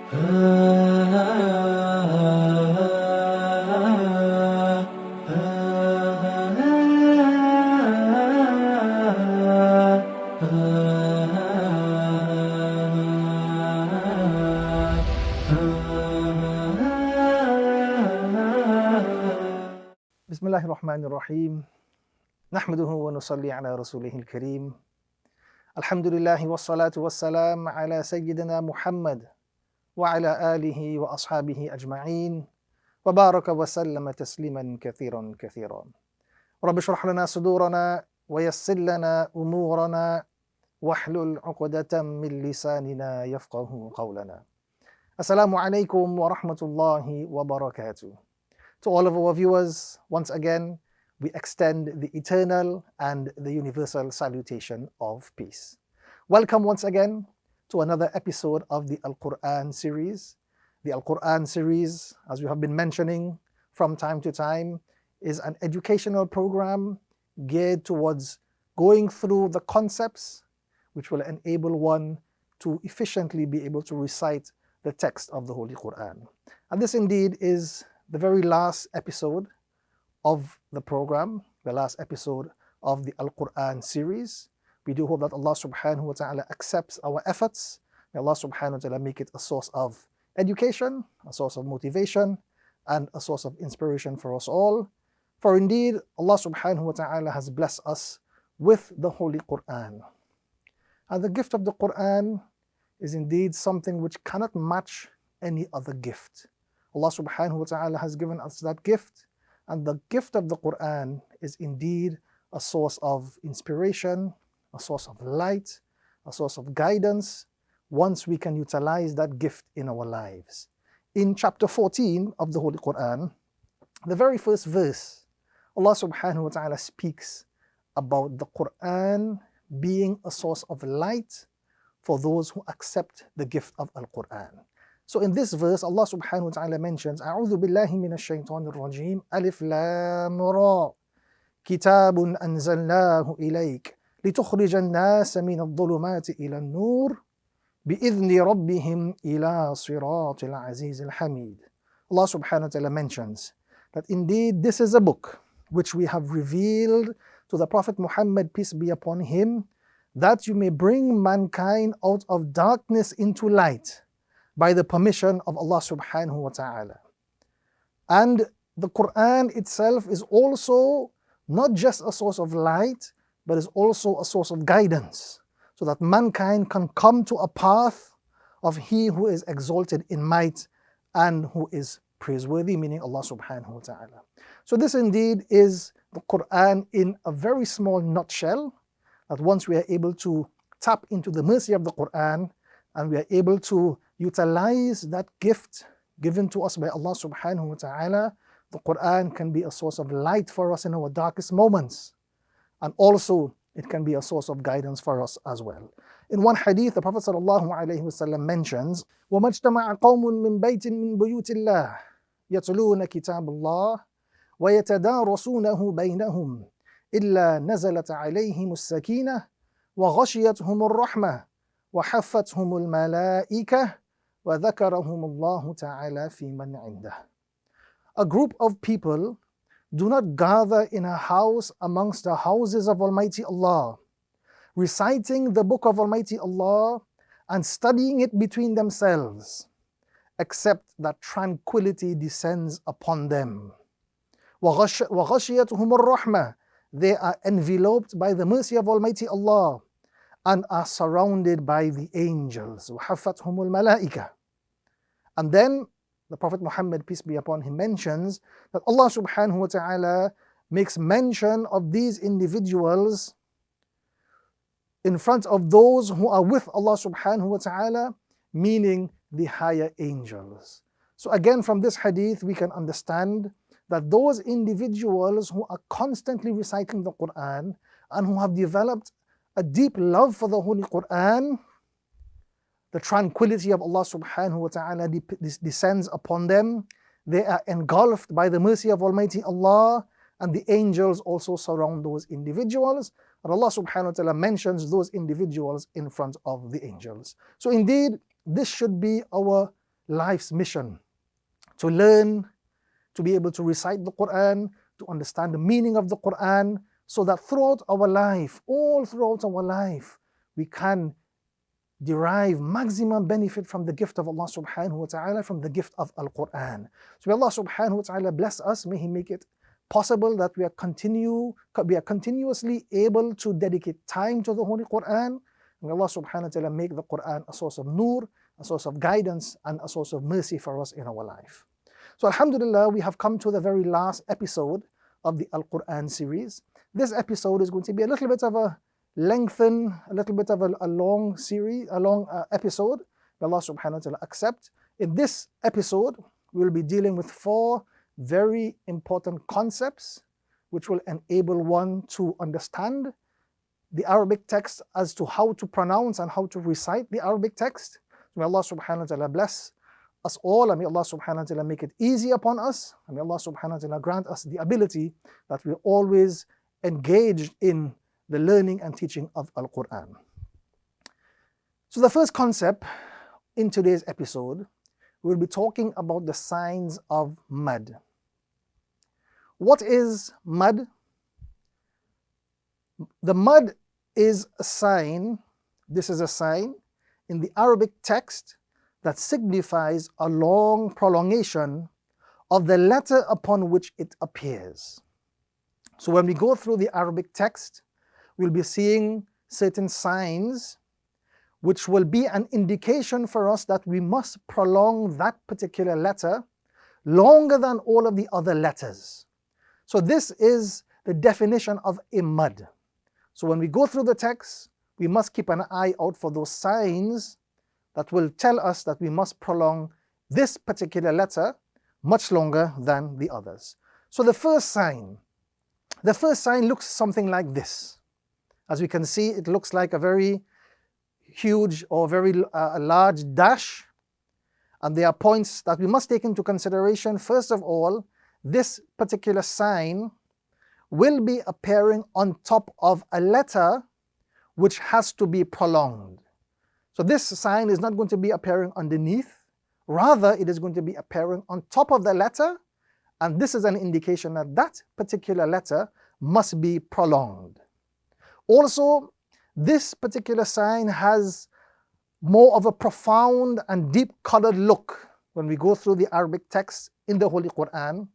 Bismillahir Rahmanir Rahim. Nahmaduhu wa nusalli ala rasulihil kareem. Alhamdulillahi wassalatu wassalam ala Sayyidina Muhammad wa ala alihi wa ashabihi ajma'in. Wa baraka wa sallama tasliman kathiran kathiran. Rabbi shrah lana sudurana wa yassir lana umurana wahlul 'uqdatam min lisanina yafqahu qawlana. Assalamu alaikum wa rahmatullahi wa barakatuh. To all of our viewers, once again, we extend the eternal and the universal salutation of peace. Welcome once again to another episode of the Al-Quran series. The Al-Quran series, as we have been mentioning from time to time, is an educational program geared towards going through the concepts which will enable one to efficiently be able to recite the text of the Holy Quran. And this indeed is the very last episode of the program, the last episode of the Al-Quran series. We do hope that Allah subhanahu wa ta'ala accepts our efforts. May Allah subhanahu wa ta'ala make it a source of education, a source of motivation, and a source of inspiration for us all. For indeed, Allah subhanahu wa ta'ala has blessed us with the Holy Quran. And the gift of the Quran is indeed something which cannot match any other gift. Allah subhanahu wa ta'ala has given us that gift, and the gift of the Quran is indeed a source of inspiration, a source of light, a source of guidance, once we can utilize that gift in our lives. In chapter 14 of the Holy Quran, the very first verse, Allah subhanahu wa ta'ala speaks about the Quran being a source of light for those who accept the gift of Al-Quran. So in this verse, Allah subhanahu wa ta'ala mentions, أعوذ بالله من الشيطان الرجيم ألف لام را كتاب أنزلناه إليك لتخرج الناس من الظلمات إلى النور بإذن ربهم إلى صراط العزيز الحميد. Allah subhanahu wa ta'ala mentions that indeed this is a book which we have revealed to the Prophet Muhammad, peace be upon him, that you may bring mankind out of darkness into light, by the permission of Allah subhanahu wa ta'ala. And the Quran itself is also not just a source of light, but is also a source of guidance, so that mankind can come to a path of He who is exalted in might and who is praiseworthy, meaning Allah subhanahu wa ta'ala. So this indeed is the Quran in a very small nutshell, that once we are able to tap into the mercy of the Quran, and we are able to utilize that gift given to us by Allah subhanahu wa ta'ala, the Quran can be a source of light for us in our darkest moments. And also, it can be a source of guidance for us as well. In one hadith, the Prophet sallallahu alayhi wa sallam mentions, وَمَا اجْتَمَعَ قَوْمٌ مِّن بَيْتٍ مِّن بُيُوتِ اللَّهِ يَتْلُونَ كِتَابَ اللَّهِ وَيَتَدَارَسُونَهُ بَيْنَهُمْ إِلَّا نَزَلَتْ عَلَيْهِمُ السَّكِينَةُ وَغَشِيَتْهُمُ الرَّحْمَةُ وَحَفَّتْهُمُ الْمَلَائِكَةُ وَذَكَرَهُمُ اللَّهُ تَعَالَى فِي مَنْ عِنْدَهُ. A group of people do not gather in a house amongst the houses of Almighty Allah, reciting the book of Almighty Allah and studying it between themselves, except that tranquility descends upon them. وَغَشِيَتْهُمُ الرَّحْمَةُ. They are enveloped by the mercy of Almighty Allah and are surrounded by the angels. وَحَفَّتْهُمُ الْمَلَائِكَةُ. And then the Prophet Muhammad, peace be upon him, mentions that Allah subhanahu wa ta'ala makes mention of these individuals in front of those who are with Allah subhanahu wa ta'ala, meaning the higher angels. So again, from this hadith, we can understand that those individuals who are constantly reciting the Quran and who have developed a deep love for the Holy Quran, the tranquility of Allah subhanahu wa ta'ala descends upon them. They are engulfed by the mercy of Almighty Allah, and the angels also surround those individuals. And Allah subhanahu wa ta'ala mentions those individuals in front of the angels. So indeed, this should be our life's mission, to learn, to be able to recite the Quran, to understand the meaning of the Quran, so that throughout our life, all throughout our life, we can derive maximum benefit from the gift of Allah subhanahu wa ta'ala, from the gift of Al-Quran. So may Allah subhanahu wa ta'ala bless us, may He make it possible that we are continuously able to dedicate time to the Holy Quran. May Allah subhanahu wa ta'ala make the Quran a source of nur, a source of guidance, and a source of mercy for us in our life. So alhamdulillah, we have come to the very last episode of the Al-Quran series. This episode is going to be a little bit of a lengthen, a little bit of a long series, a long episode. May Allah subhanahu wa ta'ala accept. In this episode, we will be dealing with 4 very important concepts which will enable one to understand the Arabic text as to how to pronounce and how to recite the Arabic text. May Allah subhanahu wa ta'ala bless us all, and may Allah subhanahu wa ta'ala make it easy upon us, and may Allah subhanahu wa ta'ala grant us the ability that we always engaged in the learning and teaching of Al-Quran. So the first concept in today's episode, we'll be talking about the signs of mad. What is mad? The mad is a sign, this is a sign in the Arabic text that signifies a long prolongation of the letter upon which it appears. So when we go through the Arabic text, we'll be seeing certain signs which will be an indication for us that we must prolong that particular letter longer than all of the other letters. So this is the definition of a mad. So when we go through the text, we must keep an eye out for those signs that will tell us that we must prolong this particular letter much longer than the others. So the first sign looks something like this. As we can see, it looks like a very huge or very large dash. And there are points that we must take into consideration. First of all, this particular sign will be appearing on top of a letter which has to be prolonged. So this sign is not going to be appearing underneath. Rather, it is going to be appearing on top of the letter. And this is an indication that that particular letter must be prolonged. Also, this particular sign has more of a profound and deep colored look when we go through the Arabic text in the Holy Quran.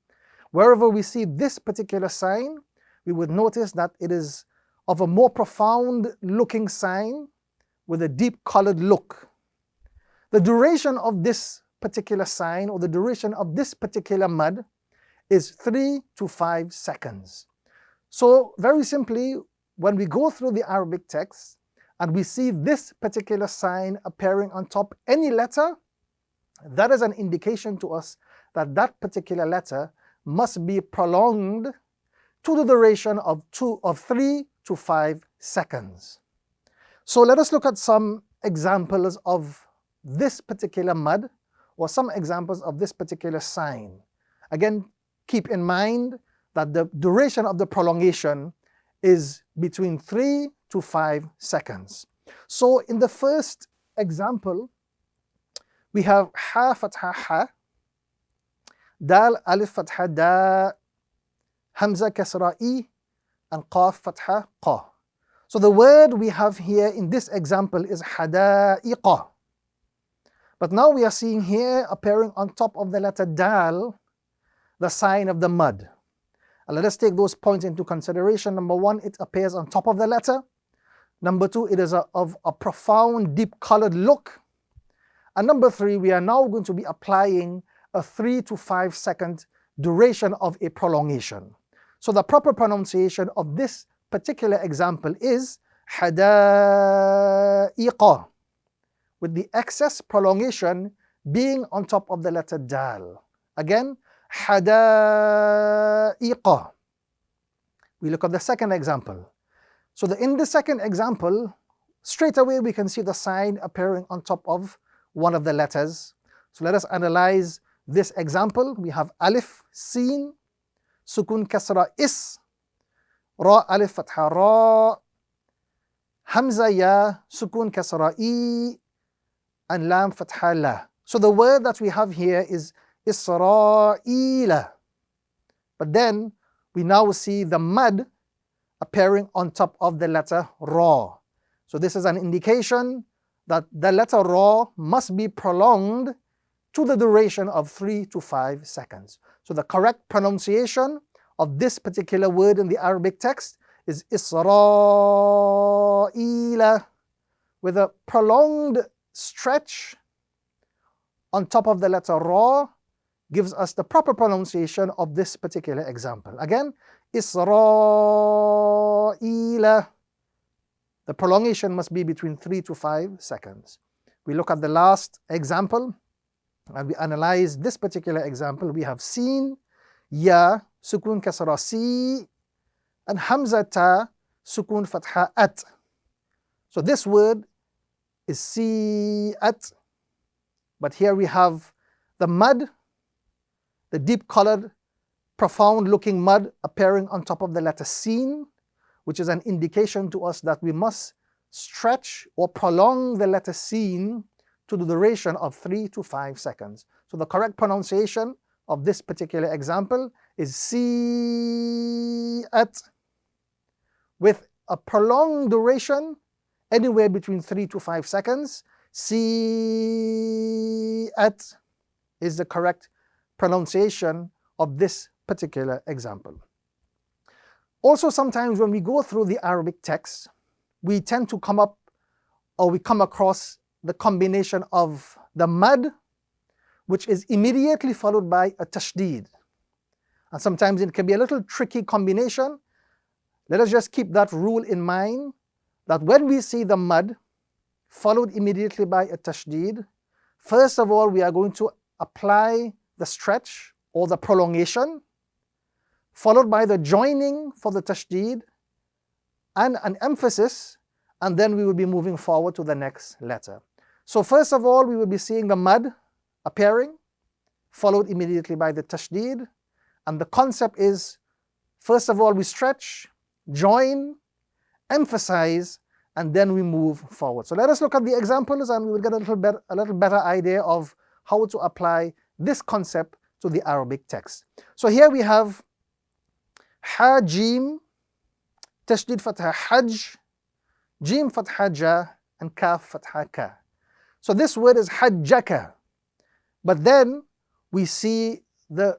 Wherever we see this particular sign, we would notice that it is of a more profound looking sign with a deep colored look. The duration of this particular sign, or the duration of this particular mad, is 3 to 5 seconds. So very simply, when we go through the Arabic text and we see this particular sign appearing on top any letter, that is an indication to us that that particular letter must be prolonged to the duration of 3 to 5 seconds. So let us look at some examples of this particular mad, or some examples of this particular sign. Again, keep in mind that the duration of the prolongation is between 3 to 5 seconds. So in the first example, we have ha fatha ha, dal alif fatha da, hamza kasra I, and qaf fatha qa. So the word we have here in this example is hada'iqa. But now we are seeing here appearing on top of the letter dal, the sign of the mud. And let us take those points into consideration. Number 1, it appears on top of the letter. Number 2, it is of a profound, deep colored look. And number 3, we are now going to be applying a 3 to 5 second duration of a prolongation. So the proper pronunciation of this particular example is hada'iqa, with the excess prolongation being on top of the letter dal. Again, hada'iqa. We look at the second example. So in the second example, straight away we can see the sign appearing on top of one of the letters. So let us analyze this example. We have alif, sin, sukun kasra is, ra alif fatha ra, hamza ya, sukun kasra I, and lam fatha la. So the word that we have here is Isra'ila. But then we now see the mud appearing on top of the letter Ra. So this is an indication that the letter Ra must be prolonged to the duration of 3 to 5 seconds. So the correct pronunciation of this particular word in the Arabic text is Isra'ila, with a prolonged stretch on top of the letter Ra gives us the proper pronunciation of this particular example. Again, Isra'ila. The prolongation must be between 3 to 5 seconds. We look at the last example and we analyze this particular example. We have seen, ya, sukun kasra si, and hamza ta, sukun fatha at. So this word is si at, but here we have the mud, the deep colored, profound looking mud appearing on top of the letter sin, which is an indication to us that we must stretch or prolong the letter sin to the duration of 3 to 5 seconds. So the correct pronunciation of this particular example is si at, with a prolonged duration anywhere between 3 to 5 seconds. Si at is the correct pronunciation of this particular example. Also, sometimes when we go through the Arabic text, we tend to come across the combination of the mad, which is immediately followed by a tashdid. And sometimes it can be a little tricky combination. Let us just keep that rule in mind, that when we see the mad followed immediately by a tashdid, first of all, we are going to apply the stretch or the prolongation, followed by the joining for the tashdid and an emphasis, and then we will be moving forward to the next letter. So first of all, we will be seeing the mad appearing, followed immediately by the tashdid, and the concept is, first of all, we stretch, join, emphasize, and then we move forward. So let us look at the examples and we will get a little better idea of how to apply this concept to the Arabic text. So here we have ha jim, tashdid fatha hajj, jim fatha ja, and kaf fatha ka. So this word is hajjaka. But then we see the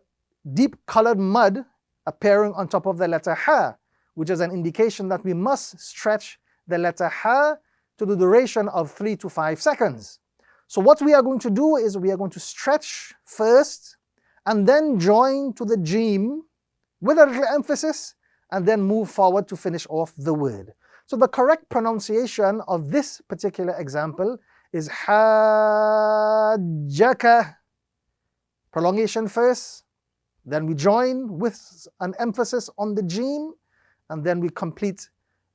deep colored mud appearing on top of the letter ha, which is an indication that we must stretch the letter ha to the duration of 3 to 5 seconds. So what we are going to do is we are going to stretch first and then join to the jim with a little emphasis and then move forward to finish off the word. So the correct pronunciation of this particular example is hajjaka. Prolongation first, then we join with an emphasis on the jim, and then we complete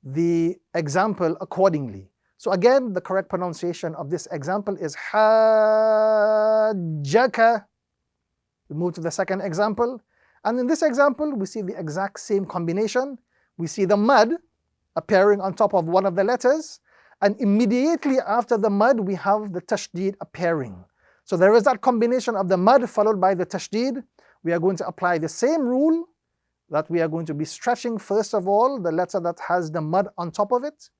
the example accordingly. So again, the correct pronunciation of this example is hajjaka. We move to the second example. And in this example, we see the exact same combination. We see the mud appearing on top of one of the letters. And immediately after the mud, we have the tashdid appearing. So there is that combination of the mud followed by the tashdid. We are going to apply the same rule, that we are going to be stretching first of all the letter that has the mud on top of it.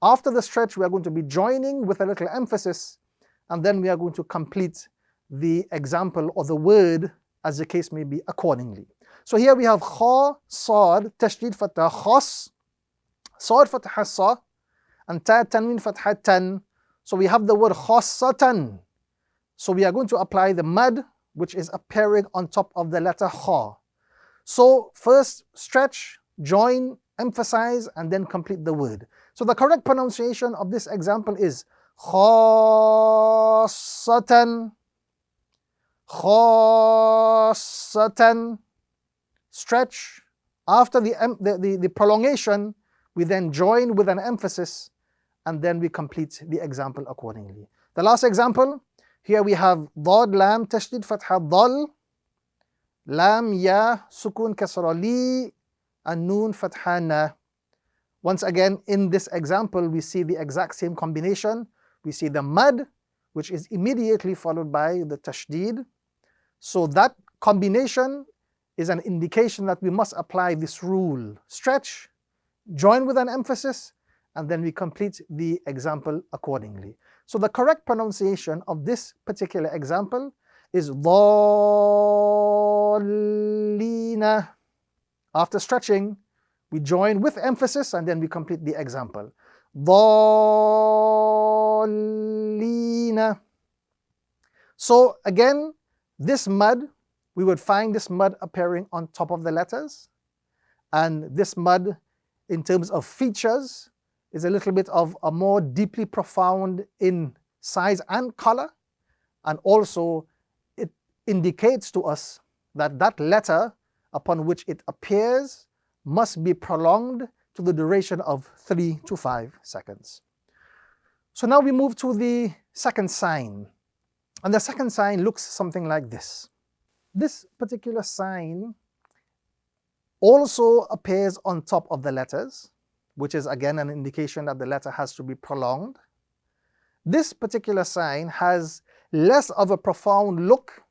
After the stretch, we are going to be joining with a little emphasis, and then we are going to complete the example or the word as the case may be accordingly. So here we have kha, sad, tashdid fatha khas, sad fatha sa, and ta tanwin fatha tan. So we have the word khassatan. So we are going to apply the mud which is appearing on top of the letter kha. So first stretch, join, emphasize, and then complete the word. So the correct pronunciation of this example is khassatan, khassatan. Stretch. After the prolongation, we then join with an emphasis, and then we complete the example accordingly. The last example, here we have dad lam tashdid fatha dal, lam ya sukun kasra li, and noon fatha na. Once again, in this example, we see the exact same combination. We see the mud which is immediately followed by the tashdid. So that combination is an indication that we must apply this rule. Stretch, join with an emphasis, and then we complete the example accordingly. So the correct pronunciation of this particular example is ضالين. After stretching, we join with emphasis and then we complete the example. ضالين. So again, this mud, we would find this mud appearing on top of the letters. And this mud, in terms of features, is a little bit of a more deeply profound in size and color. And also, it indicates to us that that letter upon which it appears must be prolonged to the duration of 3 to 5 seconds. So now we move to the second sign. And the second sign looks something like this. This particular sign also appears on top of the letters, which is again an indication that the letter has to be prolonged. This particular sign has less of a profound look,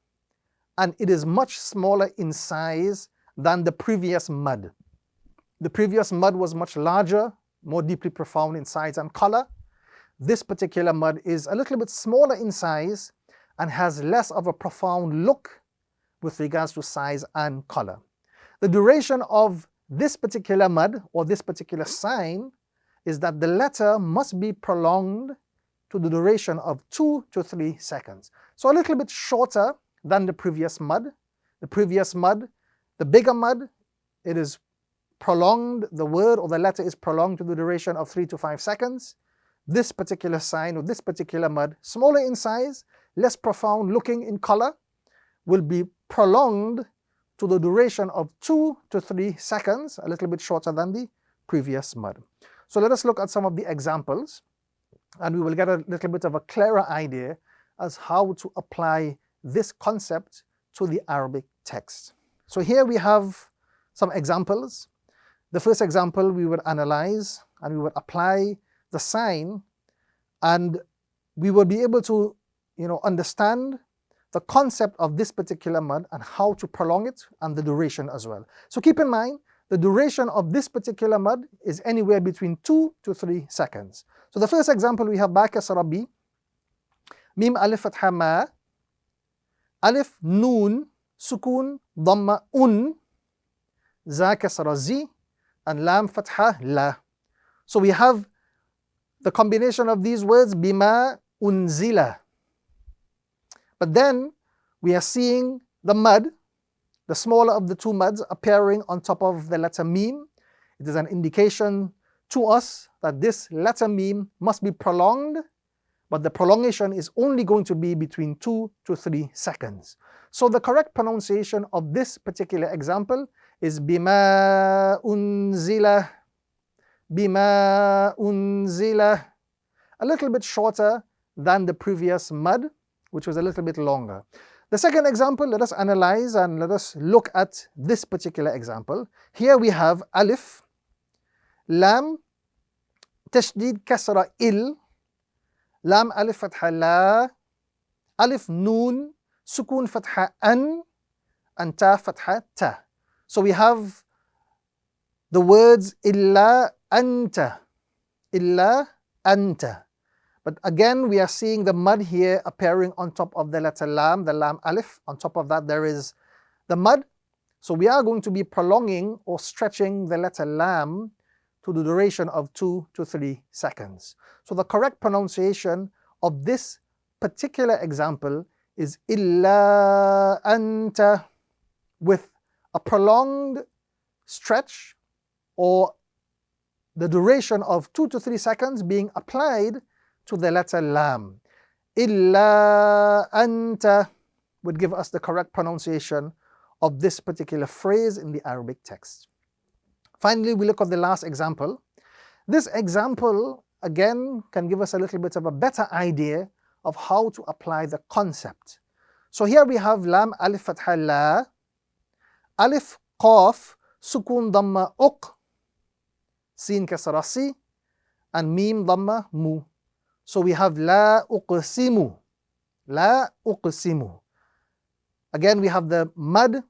and it is much smaller in size than the previous mud. The previous mud was much larger, more deeply profound in size and color. This particular mud is a little bit smaller in size and has less of a profound look with regards to size and color. The duration of this particular mud or this particular sign is that the letter must be prolonged to the duration of 2 to 3 seconds. So a little bit shorter than the previous mud. The previous mud, the bigger mud, it is prolonged, the word or the letter is prolonged to the duration of 3 to 5 seconds. This particular sign or this particular mud, smaller in size, less profound looking in color, will be prolonged to the duration of 2 to 3 seconds, a little bit shorter than the previous mud. So let us look at some of the examples, and we will get a little bit of a clearer idea as how to apply this concept to the Arabic text. So here we have some examples. The first example we would analyze and we would apply the sign, and we will be able to understand the concept of this particular mud and how to prolong it and the duration as well. So keep in mind, the duration of this particular mud is anywhere between 2 to 3 seconds. So the first example we have ba kasra bi, mim alif fatha ma, alif noon, sukun, dhamma un, za kasra zi, and lam fatha la. So we have the combination of these words, bima unzila. But then we are seeing the mud, the smaller of the two muds, appearing on top of the letter mim. It is an indication to us that this letter mim must be prolonged, but the prolongation is only going to be between 2 to 3 seconds. So the correct pronunciation of this particular example is bima unzila, bima unzila. A little bit shorter than the previous mud, which was a little bit longer. The second example, let us analyze and let us look at this particular example. Here we have alif, lam, tashdid kasra il, lam alif fatha la, alif noon, sukun fatha an, and ta fatha ta. So we have the words illa anta, illa anta. But again, we are seeing the mud here appearing on top of the letter lam, the lam alif. On top of that, there is the mud. So we are going to be prolonging or stretching the letter lam to the duration of 2 to 3 seconds. So the correct pronunciation of this particular example is illa anta, with a prolonged stretch or the duration of 2 to 3 seconds being applied to the letter lam. Illa anta would give us the correct pronunciation of this particular phrase in the Arabic text. Finally, we look at the last example. This example, again, can give us a little bit of a better idea of how to apply the concept. So here we have lam alif fatha la, alif qaf, sukun dhamma uq, sin kasra si, and mim dhamma mu. So we have la uqsimu. La uqsimu. Again, we have the mud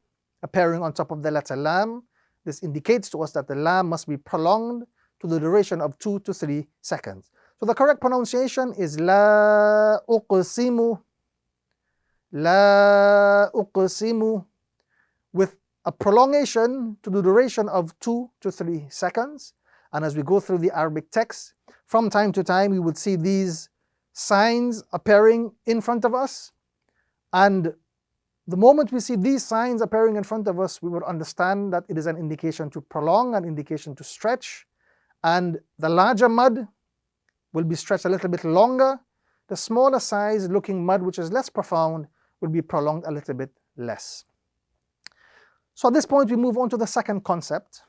appearing on top of the letter lam. This indicates to us that the lam must be prolonged to the duration of 2 to 3 seconds. So the correct pronunciation is La uqsimu, La uqsimu, with a prolongation to the duration of 2 to 3 seconds. And as we go through the Arabic text, from time to time we would see these signs appearing in front of us. And the moment we see these signs appearing in front of us, we would understand that it is an indication to prolong, an indication to stretch. And the larger mud will be stretched a little bit longer. The smaller size looking mud, which is less profound, will be prolonged a little bit less. So at this point, we move on to the second concept.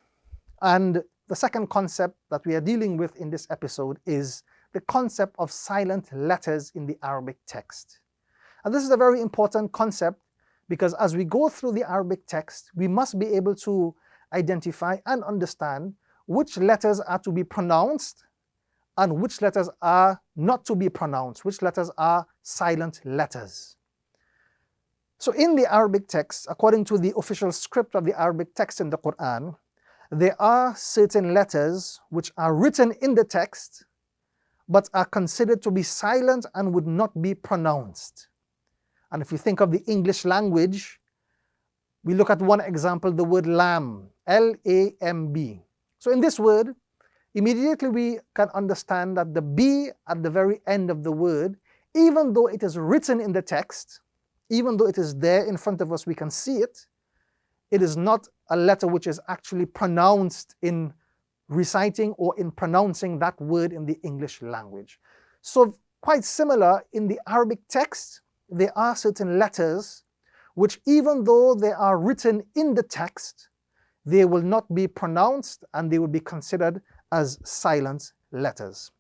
And the second concept that we are dealing with in this episode is the concept of silent letters in the Arabic text. And this is a very important concept because as we go through the Arabic text, we must be able to identify and understand which letters are to be pronounced and which letters are not to be pronounced, which letters are silent letters. So in the Arabic text, according to the official script of the Arabic text in the Quran, there are certain letters which are written in the text but are considered to be silent and would not be pronounced. And if you think of the English language, we look at one example, the word lamb, L-A-M-B. So in this word, immediately we can understand that the B at the very end of the word, even though it is written in the text, even though it is there in front of us, we can see it, it is not a letter which is actually pronounced in reciting or in pronouncing that word in the English language. So quite similar in the Arabic text, there are certain letters which even though they are written in the text, they will not be pronounced and they will be considered as silent letters.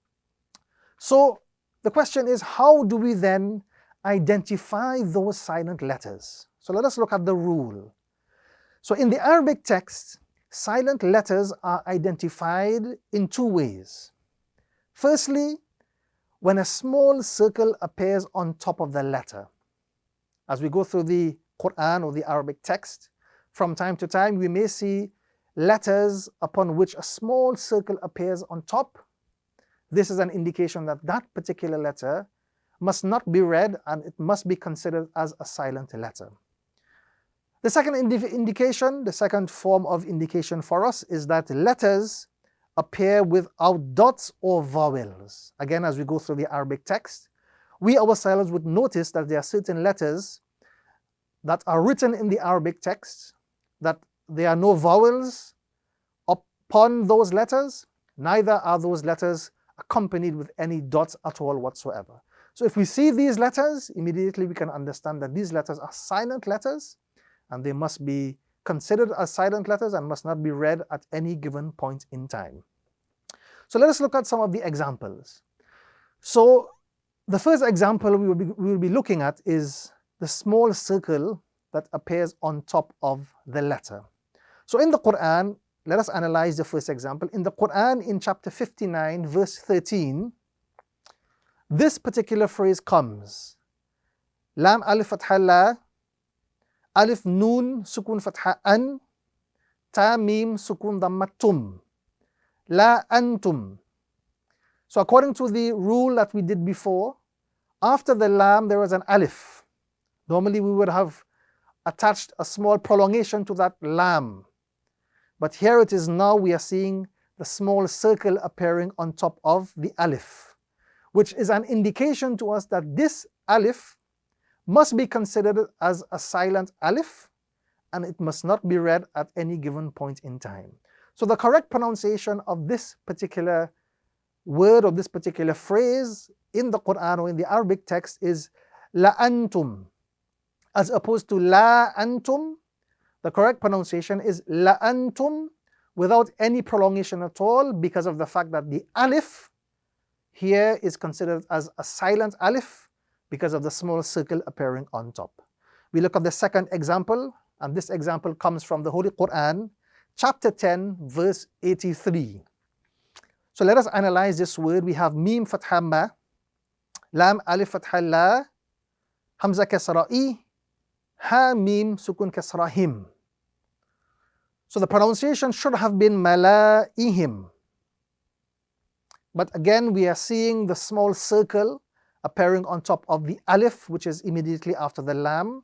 So the question is, how do we then identify those silent letters? So let us look at the rule. So in the Arabic text, silent letters are identified in two ways. Firstly, when a small circle appears on top of the letter. As we go through the Quran or the Arabic text, from time to time we may see letters upon which a small circle appears on top. This is an indication that that particular letter must not be read and it must be considered as a silent letter. The second indication, the second form of indication for us is that letters appear without dots or vowels. Again, as we go through the Arabic text, we ourselves would notice that there are certain letters that are written in the Arabic text, that there are no vowels upon those letters, neither are those letters accompanied with any dots at all whatsoever. So if we see these letters, immediately we can understand that these letters are silent letters and they must be considered as silent letters and must not be read at any given point in time. So let us look at some of the examples. So the first example we will be looking at is the small circle that appears on top of the letter. So in the Quran, let us analyze the first example. In the Quran, in chapter 59, verse 13, this particular phrase comes. Lam alif fatha la, alif nun sukun fatha an, ta mim sukun dhamma tum, la antum. So according to the rule that we did before, after the lam there was an alif. Normally we would have attached a small prolongation to that lam. But here it is now we are seeing the small circle appearing on top of the alif, which is an indication to us that this alif must be considered as a silent alif and it must not be read at any given point in time. So the correct pronunciation of this particular word or this particular phrase in the Quran or in the Arabic text is la antum, as opposed to la antum. The correct pronunciation is la antum without any prolongation at all because of the fact that the alif here is considered as a silent alif because of the small circle appearing on top. We look at the second example, and this example comes from the Holy Quran, chapter 10, verse 83. So let us analyze this word. We have mim fatha ma, lam alif fatha la, Hamza kasra I, Ha Mim Sukun kasra Him. So the pronunciation should have been Mala'ihim. But again, we are seeing the small circle appearing on top of the alif, which is immediately after the lam.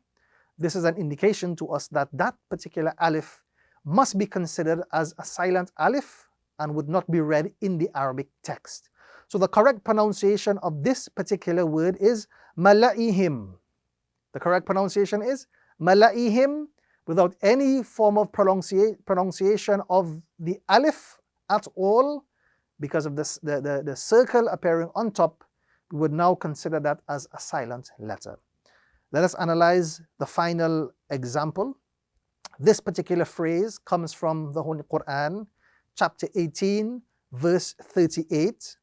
This is an indication to us that that particular alif must be considered as a silent alif and would not be read in the Arabic text. So the correct pronunciation of this particular word is Mala'ihim. The correct pronunciation is Mala'ihim, without any form of pronunciation of the alif at all, because of this, the circle appearing on top. We would now consider that as a silent letter. Let us analyze the final example. This particular phrase comes from the Holy Quran, chapter 18, verse 38.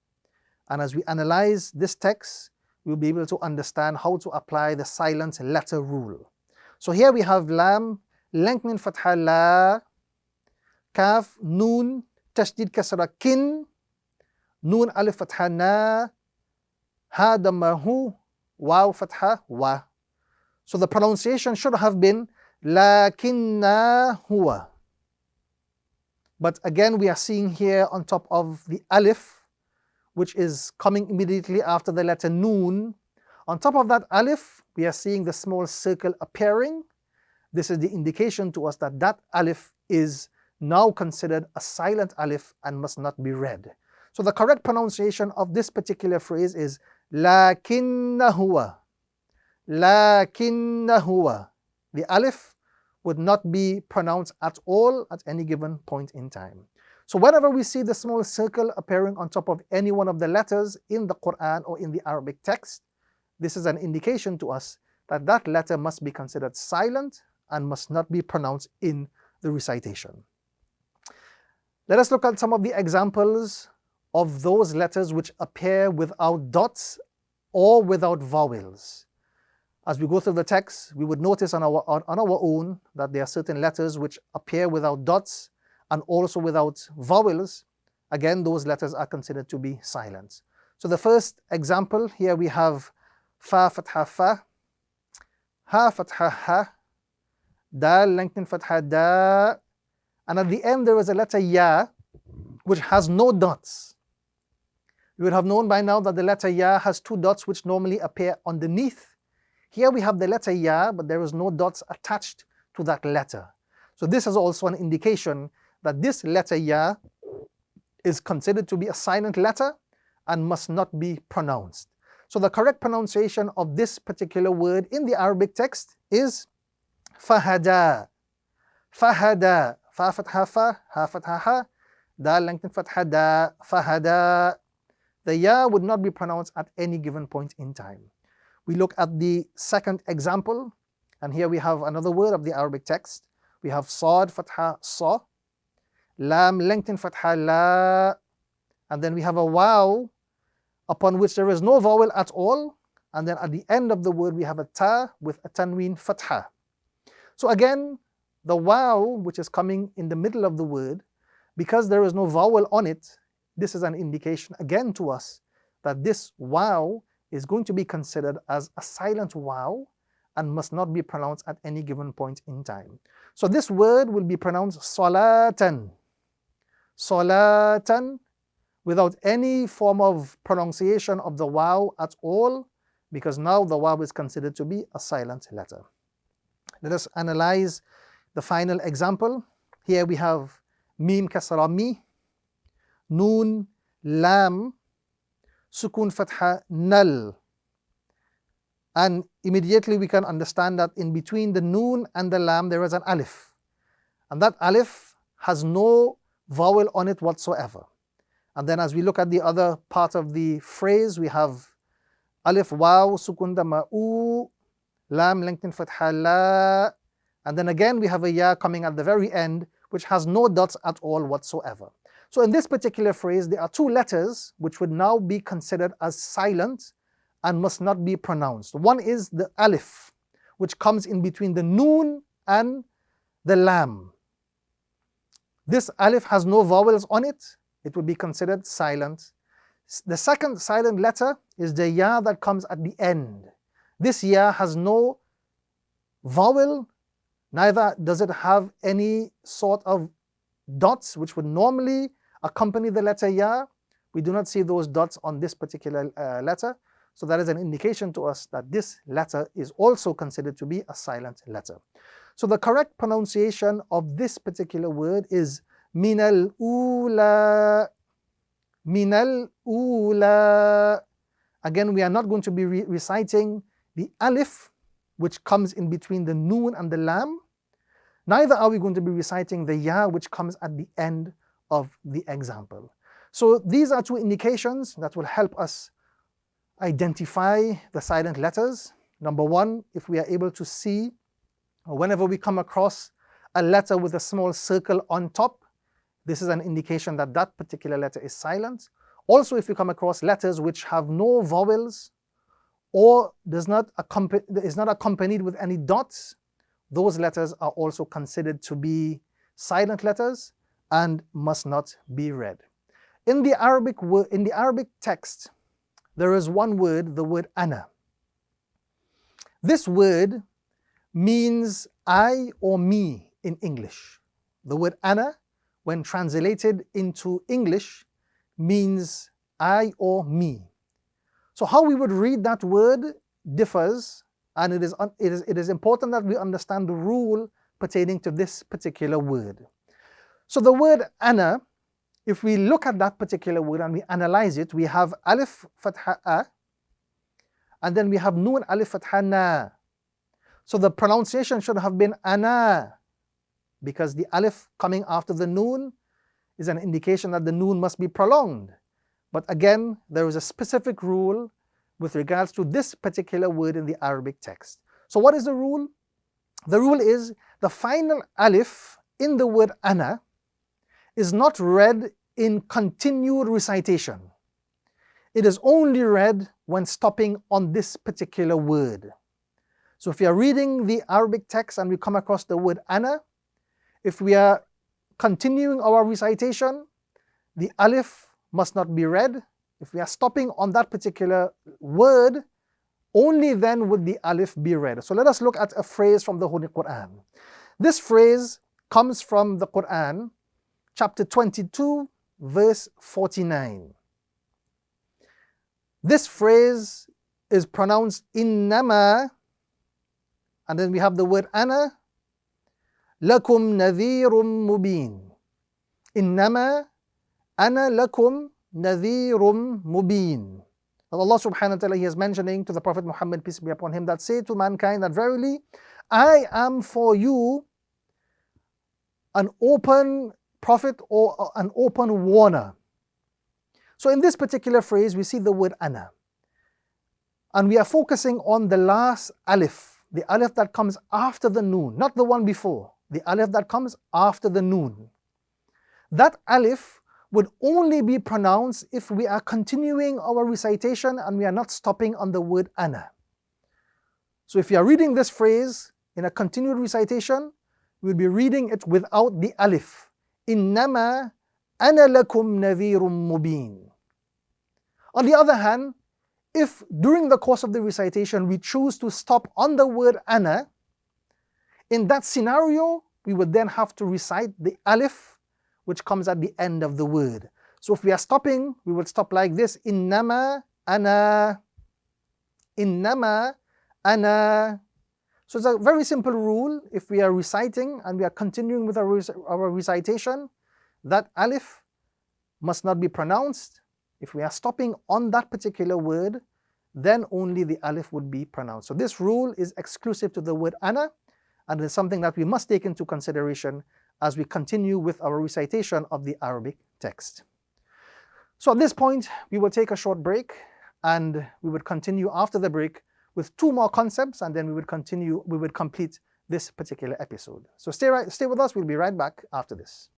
And as we analyze this text, we'll be able to understand how to apply the silent letter rule. So here we have lam, lengthening fatha la, kaf, noon, tashdid kasra kin, noon alif fatha na, ha damma hu, waw fatha wa. So the pronunciation should have been lakinna huwa. But again, we are seeing here on top of the alif, which is coming immediately after the letter noon. On top of that alif, we are seeing the small circle appearing. This is the indication to us that that alif is now considered a silent alif and must not be read. So the correct pronunciation of this particular phrase is lakinna huwa. Lakinna huwa. The alif would not be pronounced at all at any given point in time. So whenever we see the small circle appearing on top of any one of the letters in the Quran or in the Arabic text, this is an indication to us that that letter must be considered silent and must not be pronounced in the recitation. Let us look at some of the examples of those letters which appear without dots or without vowels. As we go through the text, we would notice on our own that there are certain letters which appear without dots and also without vowels. Again, those letters are considered to be silent. So the first example, here we have fa fatha fa, ha fatha ha, dal lengthen fatha da, and at the end there is a letter ya which has no dots. You would have known by now that the letter ya has two dots which normally appear underneath. Here we have the letter ya, but there is no dots attached to that letter. So this is also an indication that this letter ya is considered to be a silent letter and must not be pronounced. So the correct pronunciation of this particular word in the Arabic text is fahada. Fahada. Fa fatha fa, ha fatha ha, dal lengthen fatha da, fahada. The ya would not be pronounced at any given point in time. We look at the second example, and here we have another word of the Arabic text. We have sad fatha sa, lam lengthen fatha la, and then we have a waw upon which there is no vowel at all, and then at the end of the word we have a ta with a tanween fatha. So again, the waw which is coming in the middle of the word, because there is no vowel on it, this is an indication again to us that this waw is going to be considered as a silent waw and must not be pronounced at any given point in time. So this word will be pronounced salatan. Salatan, without any form of pronunciation of the waw at all, because now the waw is considered to be a silent letter. Let us analyze the final example. Here we have mim kasra mi, noon lam, sukun fatha nal. And immediately we can understand that in between the noon and the lam there is an alif. And that alif has no vowel on it whatsoever. And then as we look at the other part of the phrase, we have alif waw sukun damma u, lam lengthen fatha la, and then again we have a ya coming at the very end which has no dots at all whatsoever. So in this particular phrase, there are two letters which would now be considered as silent and must not be pronounced. One is the alif, which comes in between the noon and the lam. This alif has no vowels on it. It would be considered silent. The second silent letter is the ya that comes at the end. This ya has no vowel, neither does it have any sort of dots which would normally accompany the letter ya. We do not see those dots on this particular letter. So that is an indication to us that this letter is also considered to be a silent letter. So the correct pronunciation of this particular word is minal ula. Minal ula. Again, we are not going to be reciting the alif, which comes in between the noon and the lam. Neither are we going to be reciting the ya, which comes at the end of the example. So these are two indications that will help us identify the silent letters. Number one, if we are able to see, whenever we come across a letter with a small circle on top, this is an indication that that particular letter is silent. Also, if you come across letters which have no vowels or is not accompanied with any dots, those letters are also considered to be silent letters and must not be read. In the Arabic text, there is one word, the word ana. This word means I or me in English. The word ana, when translated into English, means I or me. So how we would read that word differs, and it is important that we understand the rule pertaining to this particular word. So the word ana, if we look at that particular word and we analyze it, we have alif fatha a, and then we have noon alif fatha na. So the pronunciation should have been ana, because the alif coming after the noon is an indication that the noon must be prolonged. But again, there is a specific rule with regards to this particular word in the Arabic text. So what is the rule? The rule is the final alif in the word ana is not read in continued recitation. It is only read when stopping on this particular word. So if you are reading the Arabic text and we come across the word ana, if we are continuing our recitation, the alif must not be read. If we are stopping on that particular word, only then would the alif be read. So let us look at a phrase from the Holy Quran. This phrase comes from the Quran, chapter 22, verse 49. This phrase is pronounced innama, and then we have the word ana, lakum nadhirum mubin. Innama ana lakum nadhirum mubin. Allah subhanahu wa ta'ala, He is mentioning to the Prophet Muhammad, peace be upon him, that say to mankind that verily I am for you an open prophet or an open warner. So in this particular phrase, we see the word ana. And we are focusing on the last alif, the alif that comes after the noon, not the one before, the alif that comes after the noon. That alif would only be pronounced if we are continuing our recitation and we are not stopping on the word ana. So if you are reading this phrase in a continued recitation, we'll be reading it without the alif. Innama ana lakum nadhirum mubin. On the other hand, if during the course of the recitation we choose to stop on the word ana, in that scenario, we would then have to recite the alif, which comes at the end of the word. So if we are stopping, we would stop like this, innama ana, innama ana. So it's a very simple rule. If we are reciting and we are continuing with our recitation, that alif must not be pronounced. If we are stopping on that particular word, then only the alif would be pronounced. So this rule is exclusive to the word ana, and it's something that we must take into consideration as we continue with our recitation of the Arabic text. So at this point, we will take a short break, and we would continue after the break with two more concepts, and then we would complete this particular episode. So stay with us, we'll be right back after this.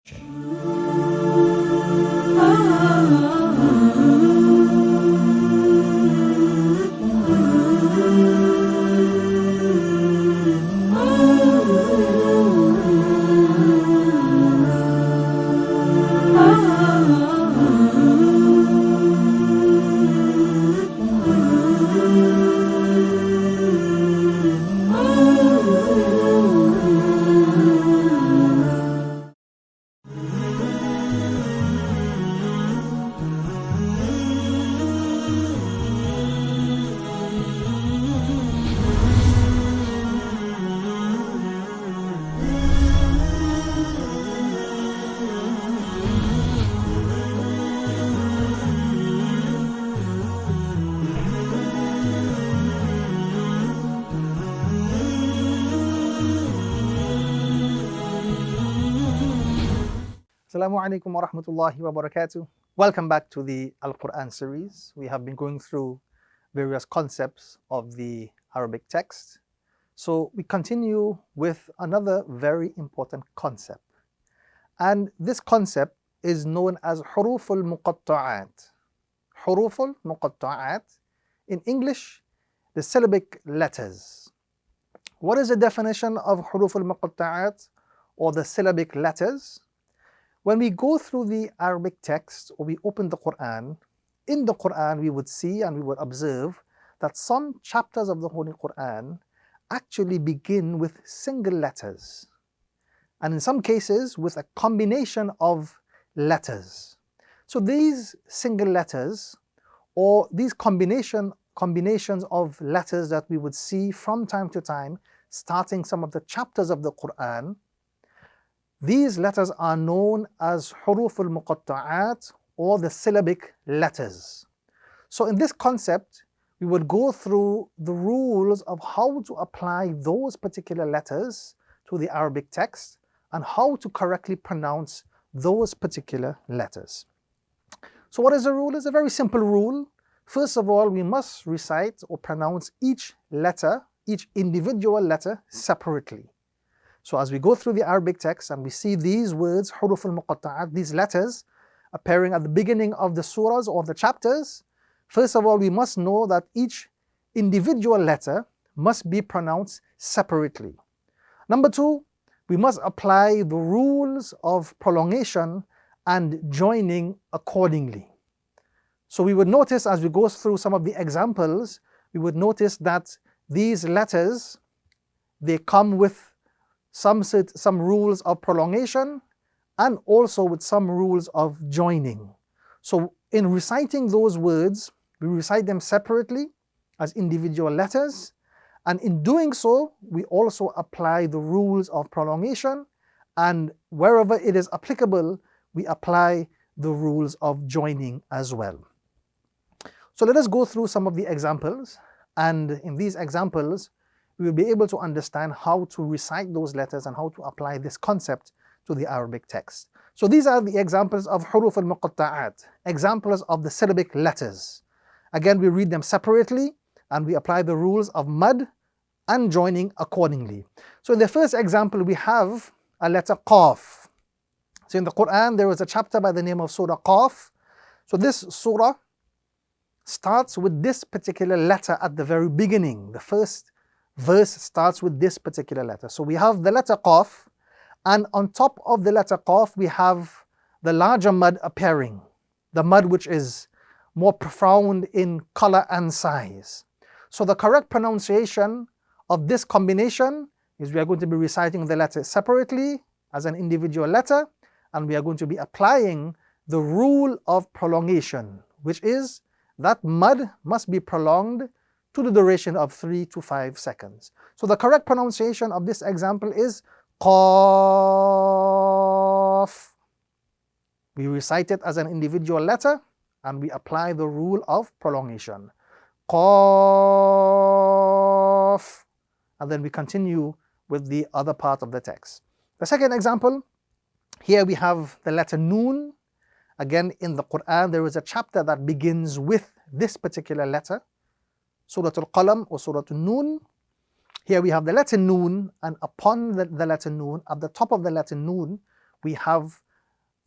Assalamu alaikum wa rahmatullahi wa barakatuh. Welcome back to the Al-Quran series. We have been going through various concepts of the Arabic text. So we continue with another very important concept. And this concept is known as huruf al-muqatta'at. Huruf al-muqatta'at. In English, the syllabic letters. What is the definition of huruf al-muqatta'at, or the syllabic letters? When we go through the Arabic text, or we open the Quran, in the Quran we would see and we would observe that some chapters of the Holy Quran actually begin with single letters, and in some cases with a combination of letters. So these single letters, or these combinations of letters that we would see from time to time, starting some of the chapters of the Quran, these letters are known as huruf al-muqatta'at, or the syllabic letters. So in this concept, we would go through the rules of how to apply those particular letters to the Arabic text and how to correctly pronounce those particular letters. So what is the rule? It's a very simple rule. First of all, we must recite or pronounce each letter, each individual letter separately. So as we go through the Arabic text and we see these words, huruf al-muqatta'at, these letters appearing at the beginning of the surahs or the chapters, first of all, we must know that each individual letter must be pronounced separately. Number two, we must apply the rules of prolongation and joining accordingly. So we would notice as we go through some of the examples, we would notice that these letters, they come with some rules of prolongation and also with some rules of joining. So in reciting those words, we recite them separately as individual letters, and in doing so, we also apply the rules of prolongation, and wherever it is applicable, we apply the rules of joining as well. So let us go through some of the examples, and in these examples, we will be able to understand how to recite those letters and how to apply this concept to the Arabic text. So these are the examples of huruf al-muqatta'at, examples of the syllabic letters. Again, we read them separately and we apply the rules of mad and joining accordingly. So in the first example, we have a letter Qaf. So in the Quran, there is a chapter by the name of Surah Qaf. So this surah starts with this particular letter at the very beginning. The first verse starts with this particular letter. So we have the letter Qaf, and on top of the letter Qaf, we have the larger mud appearing, the mud which is more profound in color and size. So the correct pronunciation of this combination is we are going to be reciting the letter separately as an individual letter, and we are going to be applying the rule of prolongation, which is that mud must be prolonged to the duration of 3 to 5 seconds. So the correct pronunciation of this example is Qaf. We recite it as an individual letter and we apply the rule of prolongation. Qaf. And then we continue with the other part of the text. The second example, here we have the letter Noon. Again, in the Quran, there is a chapter that begins with this particular letter, Surah Al-Qalam or Surah Al-Noon. Here we have the letter Noon, and upon the letter Noon, at the top of the letter Noon, we have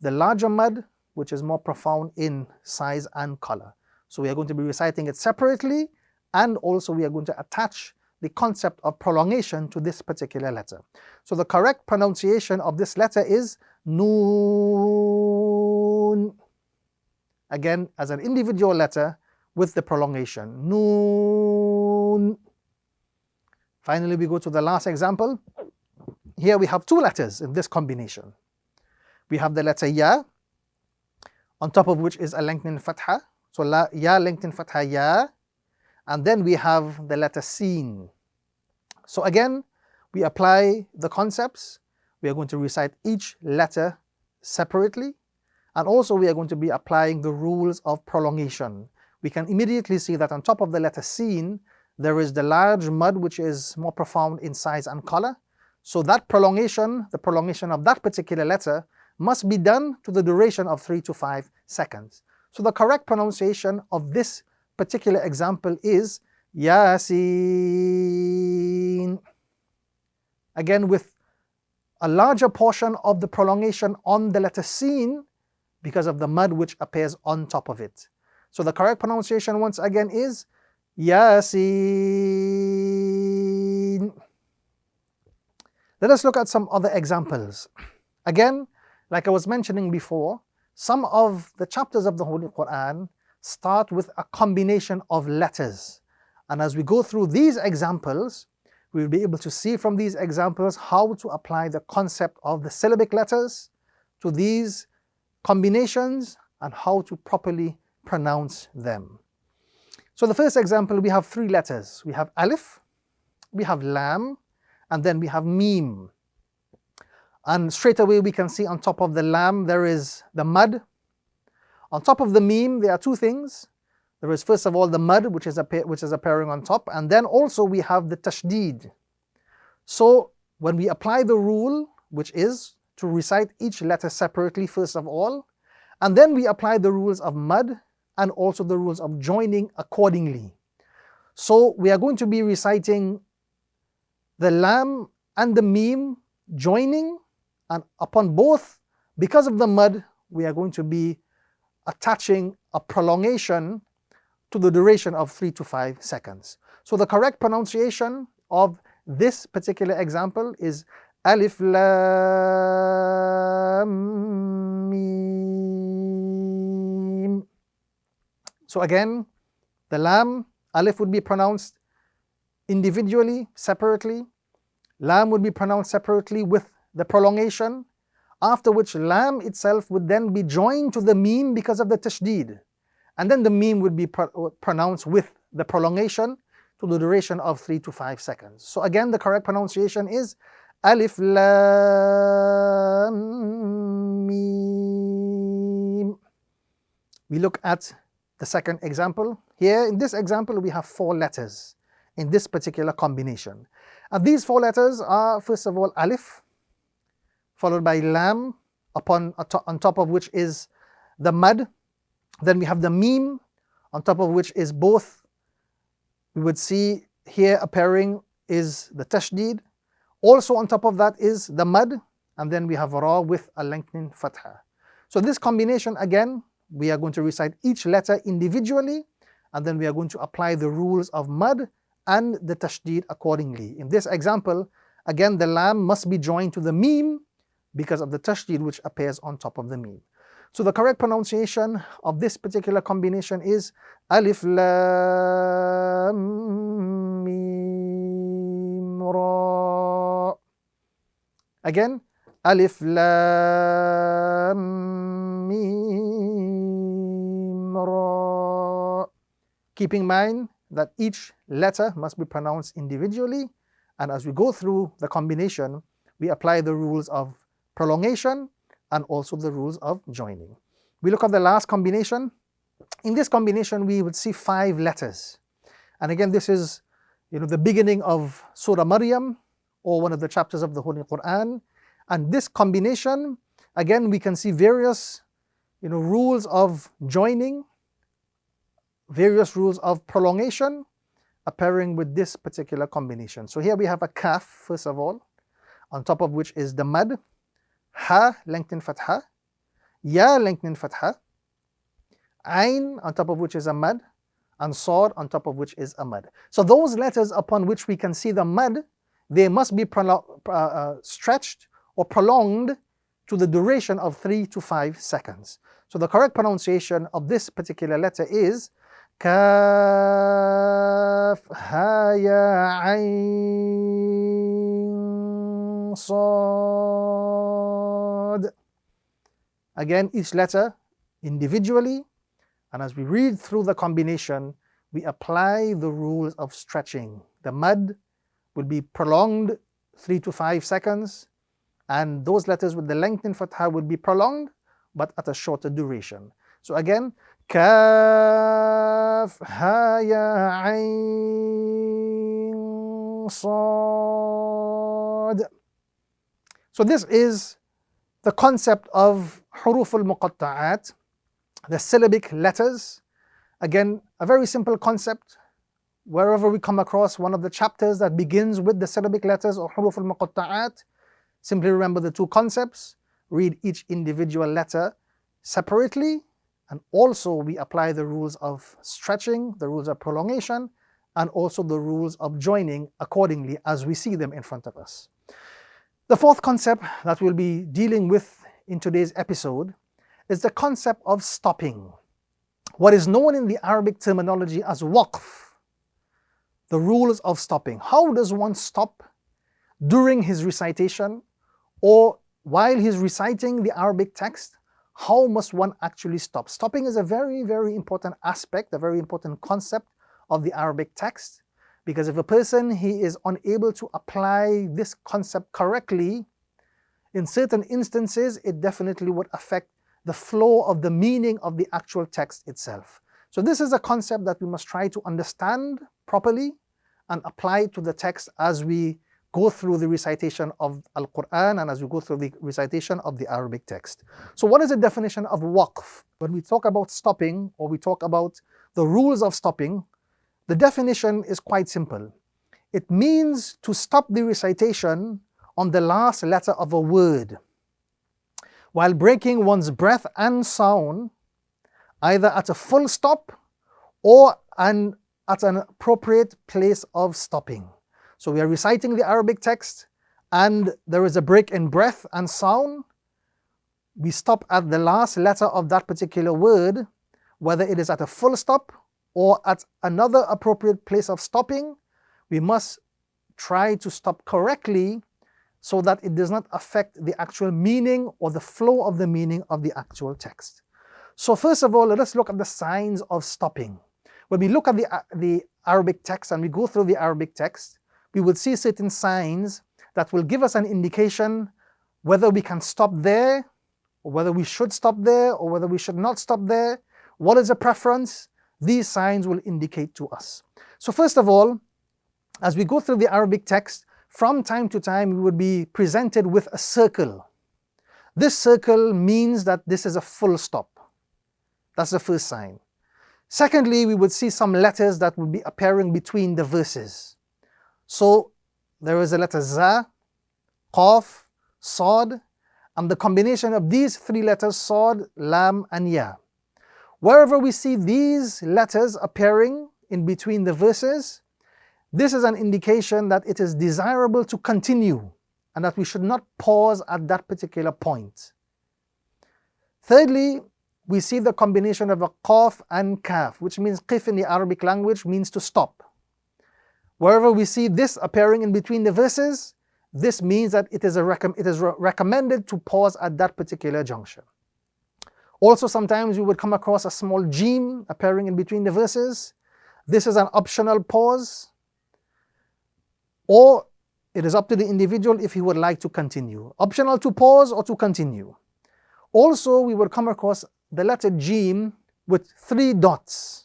the larger mud, which is more profound in size and color. So we are going to be reciting it separately, and also we are going to attach the concept of prolongation to this particular letter. So the correct pronunciation of this letter is Noon. Again, as an individual letter with the prolongation. Noon. Finally, we go to the last example. Here we have two letters in this combination. We have the letter Ya, on top of which is a lengthened fatha. So Ya lengthened fatha Ya. And then we have the letter Sin. So again, we apply the concepts. We are going to recite each letter separately. And also we are going to be applying the rules of prolongation. We can immediately see that on top of the letter Sin, there is the large mud which is more profound in size and color. So that prolongation, the prolongation of that particular letter, must be done to the duration of 3 to 5 seconds. So the correct pronunciation of this particular example is Yasin. Again, with a larger portion of the prolongation on the letter Sin because of the mud which appears on top of it. So the correct pronunciation once again is Yasin. Let us look at some other examples. Again, like I was mentioning before, some of the chapters of the Holy Quran start with a combination of letters. And as we go through these examples, we'll be able to see from these examples how to apply the concept of the syllabic letters to these combinations and how to properly pronounce them. So the first example, we have 3 letters. We have Alif, we have Lam, and then we have Mim. And straight away we can see on top of the Lam there is the mud. On top of the Mim there are 2 things. There is first of all the mud which is appearing on top, and then also we have the tashdid. So when we apply the rule, which is to recite each letter separately first of all, and then we apply the rules of mud and also the rules of joining accordingly. So we are going to be reciting the Lam and the Mim joining, and upon both, because of the mud, we are going to be attaching a prolongation to the duration of 3 to 5 seconds. So the correct pronunciation of this particular example is Alif Lam Mim. So again, the Lam, Alif would be pronounced individually, separately. Lam would be pronounced separately with the prolongation, after which Lam itself would then be joined to the Mim because of the tashdid. And then the Mim would be pronounced with the prolongation to the duration of 3 to 5 seconds. So again, the correct pronunciation is Alif Lam Mim. We look at the second example. Here in this example, we have 4 letters in this particular combination. And these 4 letters are, first of all, Alif, followed by Lam, on top of which is the mud. Then we have the Mim, on top of which is both, we would see here appearing is the tashdid. Also on top of that is the mud, and then we have Ra with a lengthening fatha. So this combination, again, we are going to recite each letter individually, and then we are going to apply the rules of mud and the tashdid accordingly. In this example, again, the Lam must be joined to the Mim because of the tashdid which appears on top of the Mim. So the correct pronunciation of this particular combination is Alif Lam Mim Ra. Again, Alif Lam Mim Ra. Keep in mind that each letter must be pronounced individually, and as we go through the combination, we apply the rules of prolongation and also the rules of joining. We look at the last combination. In this combination, we would see 5 letters. And again, this is the beginning of Surah Maryam, or one of the chapters of the Holy Quran. And this combination, again, we can see various rules of joining, various rules of prolongation appearing with this particular combination. So here we have a kaf, first of all, on top of which is the mad, ha, lengthened fatha, ya, lengthened fatha, ain, on top of which is a mad, and sad, on top of which is a mad. So those letters upon which we can see the mad, they must be stretched or prolonged to the duration of 3 to 5 seconds. So the correct pronunciation of this particular letter is Kaf, Ha, Ya, Ain, Sad. Again, each letter individually, and as we read through the combination, we apply the rules of stretching. The mad will be prolonged 3 to 5 seconds, and those letters with the lengthened fatha will be prolonged, but at a shorter duration. So again, Kaf, Ha, Ya, Ain, Sad. So this is the concept of huruf al-muqatta'at, the syllabic letters. Again, a very simple concept. Wherever we come across one of the chapters that begins with the syllabic letters or huruf al-muqatta'at, simply remember the two concepts, read each individual letter separately, and also we apply the rules of stretching, the rules of prolongation, and also the rules of joining accordingly as we see them in front of us. The fourth concept that we'll be dealing with in today's episode is the concept of stopping, what is known in the Arabic terminology as waqf, the rules of stopping. How does one stop during his recitation, or while he's reciting the Arabic text? How must one actually stop? Stopping is a very, very important aspect, a very important concept of the Arabic text, because if a person he is unable to apply this concept correctly, in certain instances it definitely would affect the flow of the meaning of the actual text itself. So this is a concept that we must try to understand properly and apply it to the text as we go through the recitation of Al-Quran and as we go through the recitation of the Arabic text. So what is the definition of waqf? When we talk about stopping, or we talk about the rules of stopping, the definition is quite simple. It means to stop the recitation on the last letter of a word, while breaking one's breath and sound, either at a full stop or at an appropriate place of stopping. So we are reciting the Arabic text and there is a break in breath and sound. We stop at the last letter of that particular word, whether it is at a full stop or at another appropriate place of stopping. We must try to stop correctly so that it does not affect the actual meaning or the flow of the meaning of the actual text. So first of all, let us look at the signs of stopping. When we look at the Arabic text and we go through the Arabic text, we will see certain signs that will give us an indication whether we can stop there, or whether we should stop there, or whether we should not stop there. What is the preference? These signs will indicate to us. So first of all, as we go through the Arabic text, from time to time we would be presented with a circle. This circle means that this is a full stop. That's the first sign. Secondly, we would see some letters that would be appearing between the verses. So there is a letter za, qaf, sad, and the combination of these three letters, sad, lam, and ya. Wherever we see these letters appearing in between the verses, this is an indication that it is desirable to continue and that we should not pause at that particular point. Thirdly, we see the combination of a qaf and kaf, which means qif in the Arabic language means to stop. Wherever we see this appearing in between the verses, this means that it is recommended to pause at that particular juncture. Also, sometimes you would come across a small jim appearing in between the verses. This is an optional pause, or it is up to the individual if he would like to continue. Optional to pause or to continue. Also, we would come across the letter jim with 3 dots.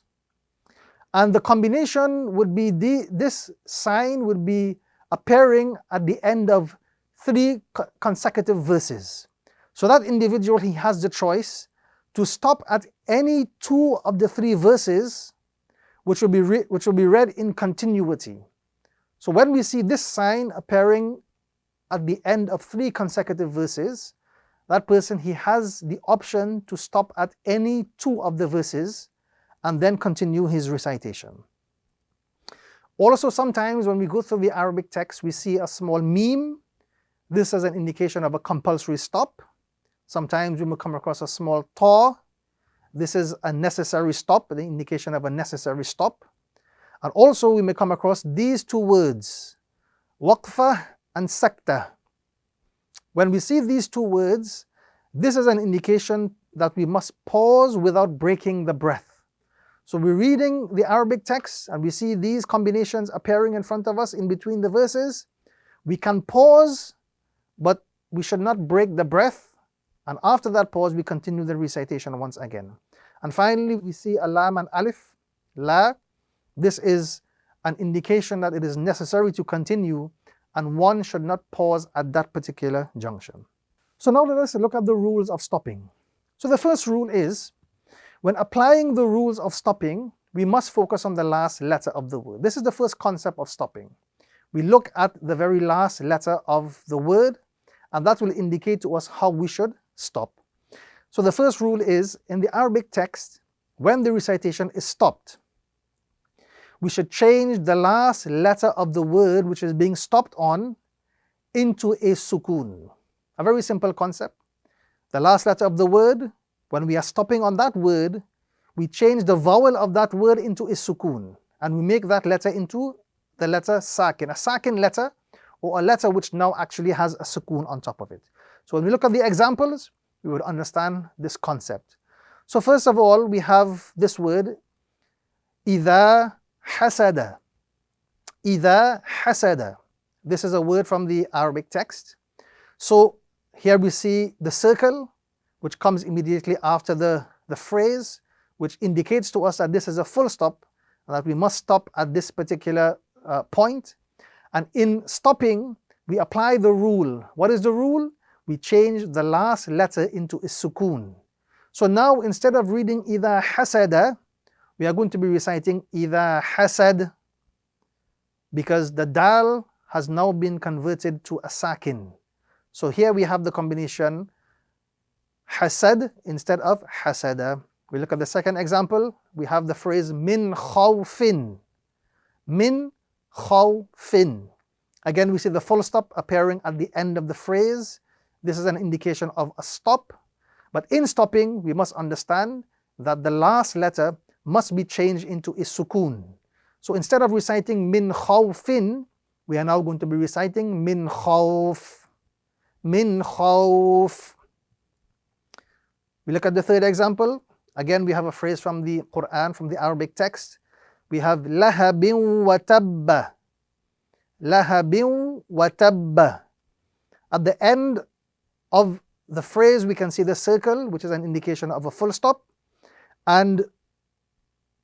And the combination would be, this sign would be appearing at the end of 3 consecutive verses. So that individual, he has the choice to stop at any 2 of the 3 verses, which will be read in continuity. So when we see this sign appearing at the end of 3 consecutive verses, that person, he has the option to stop at any 2 of the verses and then continue his recitation. Also, sometimes when we go through the Arabic text, we see a small meme. This is an indication of a compulsory stop. Sometimes we will come across a small ta. This is a necessary stop, the indication of a necessary stop. And also we may come across these 2 words, waqfa and sakta. When we see these 2 words, this is an indication that we must pause without breaking the breath. So we're reading the Arabic text and we see these combinations appearing in front of us in between the verses. We can pause, but we should not break the breath. And after that pause, we continue the recitation once again. And finally, we see a lam and alif, la. This is an indication that it is necessary to continue and one should not pause at that particular junction. So now let us look at the rules of stopping. So the first rule is, when applying the rules of stopping, we must focus on the last letter of the word. This is the first concept of stopping. We look at the very last letter of the word, and that will indicate to us how we should stop. So the first rule is, in the Arabic text, when the recitation is stopped, we should change the last letter of the word which is being stopped on into a sukoon. A very simple concept. The last letter of the word, when we are stopping on that word, we change the vowel of that word into a sukoon, and we make that letter into the letter sakin, a sakin letter, or a letter which now actually has a sukoon on top of it. So when we look at the examples, we would understand this concept. So first of all, we have this word, إِذَا حَسَدَ. إِذَا حَسَدَ. This is a word from the Arabic text. So here we see the circle, which comes immediately after the phrase, which indicates to us that this is a full stop, and that we must stop at this particular point. And in stopping, we apply the rule. What is the rule? We change the last letter into a sukoon. So now, instead of reading إِذَا حَسَدَ, we are going to be reciting إِذَا حَسَد, because the dal has now been converted to a sakin. So here we have the combination hasad instead of hasada. We look at the second example. We have the phrase min khawfin. Min khawfin. Again, we see the full stop appearing at the end of the phrase. This is an indication of a stop. But in stopping, we must understand that the last letter must be changed into a sukoon. So instead of reciting min khawfin, we are now going to be reciting min khawf. Min khawf. We look at the third example. Again, we have a phrase from the Quran, from the Arabic text. We have lahabin wa tabba. Lahabin wa tabba. At the end of the phrase, we can see the circle, which is an indication of a full stop. And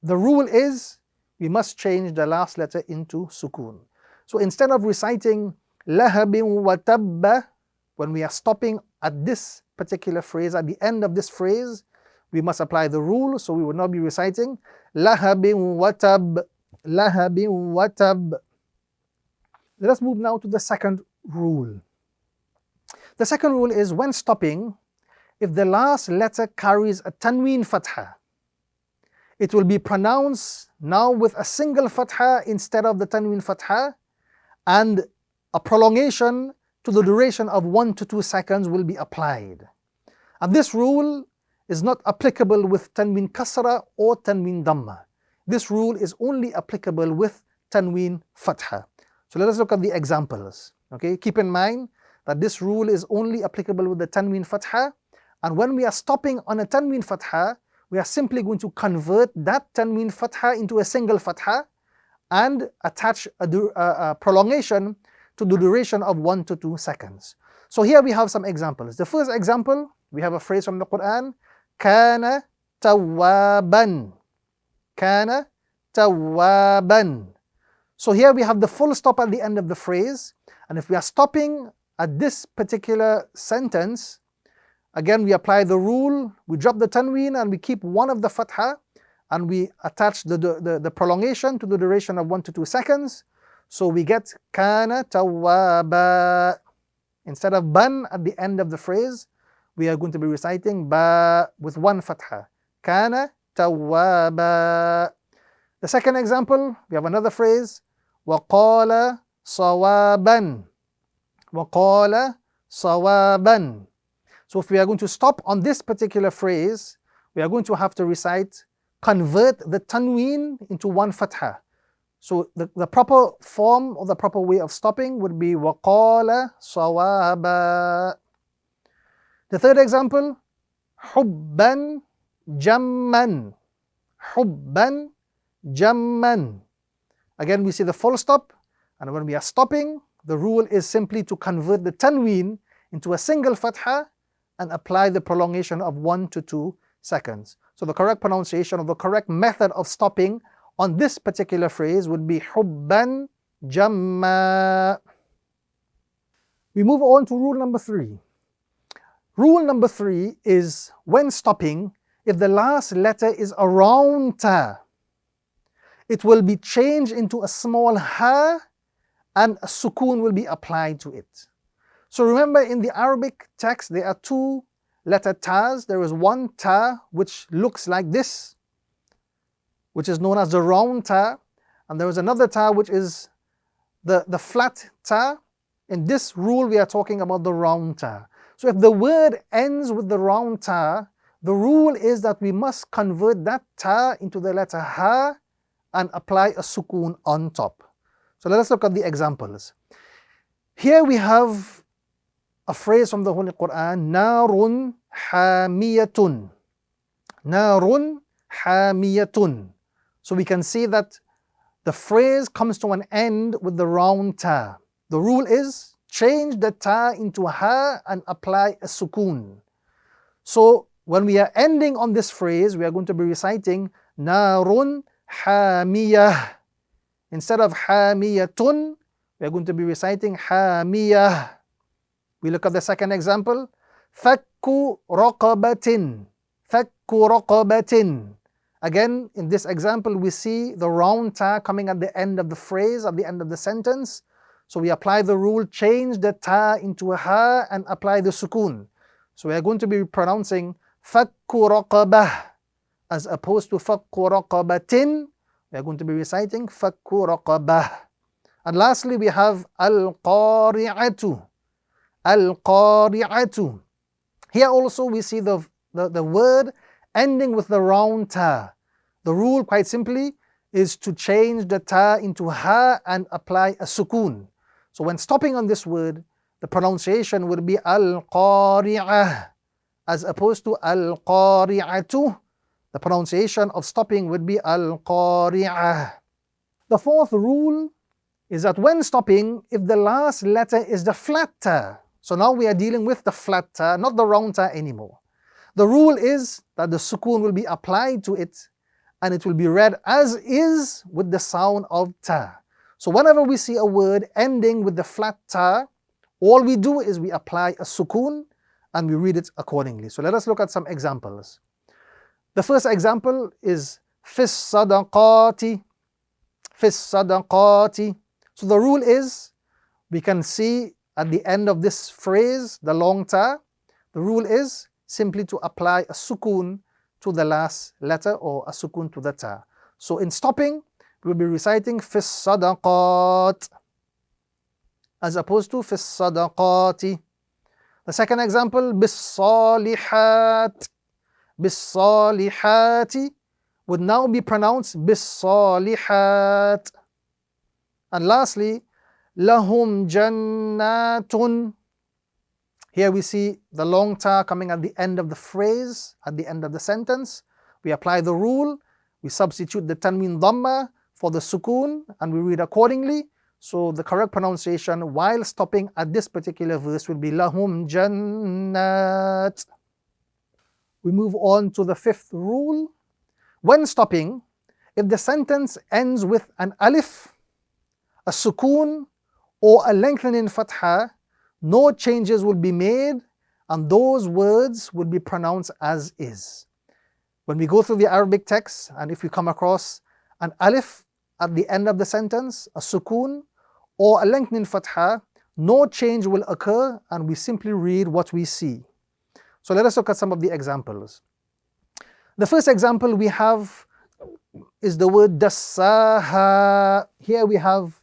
the rule is, we must change the last letter into sukoon. So instead of reciting lahabin wa tabba, when we are stopping at this particular phrase, at the end of this phrase, we must apply the rule. So we will not be reciting lahabin wa tab, lahabin wa tab. Let us move now to the second rule. The second rule is, when stopping, if the last letter carries a tanween fatha, it will be pronounced now with a single fatha instead of the tanween fatha, and a prolongation to the duration of 1 to 2 seconds will be applied. And this rule is not applicable with tanween kasra or tanween dhamma. This rule is only applicable with tanween fatha. So let us look at the examples. Okay, keep in mind that this rule is only applicable with the tanween fatha, and when we are stopping on a tanween fatha, we are simply going to convert that tanween fatha into a single fatha and attach a prolongation to the duration of 1 to 2 seconds. So here we have some examples. The first example, we have a phrase from the Quran, kana tawwaban. Kana tawwaban. So here we have the full stop at the end of the phrase, and if we are stopping at this particular sentence, again we apply the rule, we drop the tanween and we keep one of the fatha, and we attach the prolongation to the duration of 1 to 2 seconds. So we get kana tawwaba. Instead of ban at the end of the phrase, we are going to be reciting ba with one fatha. Kana tawwaba. The second example, we have another phrase, waqala sawaban. Waqala sawaban. So if we are going to stop on this particular phrase, we are going to have to recite, convert the tanween into one fatha. So the proper form or the proper way of stopping would be waqala sawaba. The third example, hubban jamman. Hubban jamman. Again, we see the full stop, and when we are stopping, the rule is simply to convert the tanween into a single fatha and apply the prolongation of 1 to 2 seconds. So the correct pronunciation or the correct method of stopping on this particular phrase would be hubban jamma. We move on to rule number 3. Rule number 3 is when stopping, if the last letter is a round ta, it will be changed into a small ha and a sukoon will be applied to it. So remember, in the Arabic text there are 2 letter tas. There is one ta which looks like this, which is known as the round ta, and there is another ta which is the flat ta. In this rule we are talking about the round ta. So if the word ends with the round ta, the rule is that we must convert that ta into the letter ha and apply a sukoon on top. So let us look at the examples. Here we have a phrase from the Holy Quran, narun hamiyatun. Narun hamiyatun. So we can see that the phrase comes to an end with the round ta. The rule is change the ta into ha and apply a sukoon. So when we are ending on this phrase, we are going to be reciting narun hamiyah. Instead of hamiyatun, we are going to be reciting hamiyah. We look at the second example. Fakku raqabatin. Fakku raqabatin. Again, in this example, we see the round ta coming at the end of the phrase, at the end of the sentence. So we apply the rule, change the ta into a ha and apply the sukoon. So we are going to be pronouncing fakku raqabah as opposed to fakku raqabatin. We are going to be reciting fakku raqabah. And lastly, we have al-qari'atu. Al-qari'atu. Here also we see the word ending with the round ta. The rule, quite simply, is to change the ta into ha and apply a sukoon. So when stopping on this word, the pronunciation would be al-qari'ah as opposed to al-qari'atu. The pronunciation of stopping would be al-qari'ah. The fourth rule is that when stopping, if the last letter is the flat ta, so now we are dealing with the flat ta, not the round ta anymore. The rule is that the sukoon will be applied to it and it will be read as is with the sound of ta. So whenever we see a word ending with the flat ta, all we do is we apply a sukoon and we read it accordingly. So let us look at some examples. The first example is fis sadaqati. Fis sadaqati. So the rule is, we can see at the end of this phrase, the long ta, the rule is simply to apply a sukoon to the last letter or a sukoon to the ta. So in stopping, we will be reciting fis sadaqat as opposed to fis sadaqati. The second example, bis salihat. Bis salihati would now be pronounced bis salihat. And lastly, lahum jannatun. Here we see the long ta coming at the end of the phrase, at the end of the sentence. We apply the rule, we substitute the tanween dhamma for the sukoon, and we read accordingly. So the correct pronunciation while stopping at this particular verse will be lahum jannat. We move on to the fifth rule. When stopping, if the sentence ends with an alif, a sukoon, or a lengthening fatha, no changes will be made and those words will be pronounced as is. When we go through the Arabic text and if we come across an alif at the end of the sentence, a sukoon, or a lengthening fatha, no change will occur and we simply read what we see. So let us look at some of the examples. The first example we have is the word dassaha. Here we have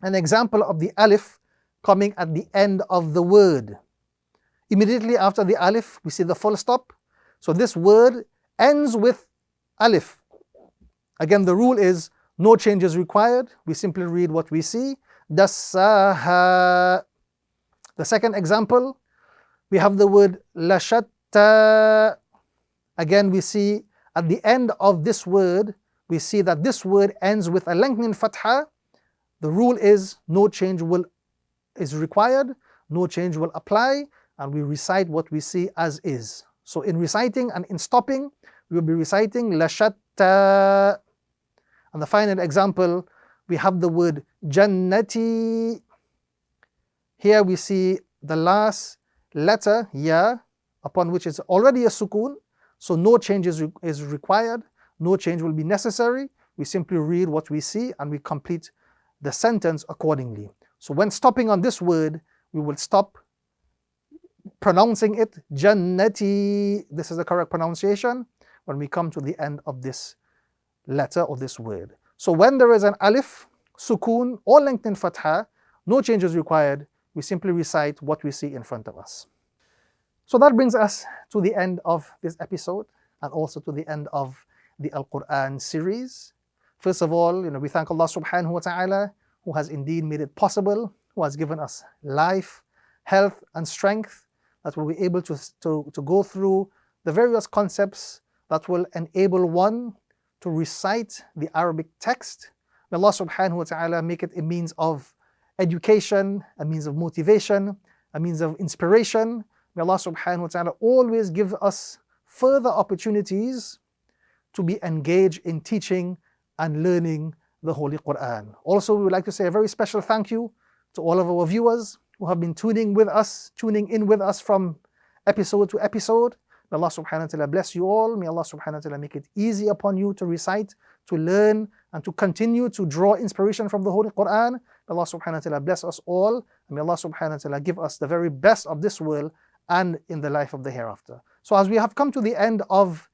an example of the alif coming at the end of the word. Immediately after the alif, we see the full stop. So this word ends with alif. Again, the rule is no change is required. We simply read what we see. Dassaha. The second example, we have the word lashatta. Again, we see at the end of this word, we see that this word ends with a lengthening fatha. The rule is no change is required, no change will apply, and we recite what we see as is. So in reciting and in stopping, we will be reciting lashatta. And the final example, we have the word jannati. Here we see the last letter, ya, upon which is already a sukoon, so no change is required, no change will be necessary. We simply read what we see and we complete the sentence accordingly. So when stopping on this word, we will stop pronouncing it jannati. This is the correct pronunciation when we come to the end of this letter or this word. So when there is an alif, sukoon, or lengthened fatha, no change is required. We simply recite what we see in front of us. So that brings us to the end of this episode and also to the end of the Al-Quran series. First of all, we thank Allah subhanahu wa ta'ala who has indeed made it possible, who has given us life, health and strength, that we'll be able to go through the various concepts that will enable one to recite the Arabic text. May Allah subhanahu wa ta'ala make it a means of education, a means of motivation, a means of inspiration. May Allah subhanahu wa ta'ala always give us further opportunities to be engaged in teaching and learning the Holy Quran. Also, we would like to say a very special thank you to all of our viewers who have been tuning in with us from episode to episode. May Allah subhanahu wa ta'ala bless you all. May Allah subhanahu wa ta'ala make it easy upon you to recite, to learn, and to continue to draw inspiration from the Holy Quran. May Allah subhanahu wa ta'ala bless us all. And may Allah subhanahu wa ta'ala give us the very best of this world and in the life of the hereafter. So as we have come to the end of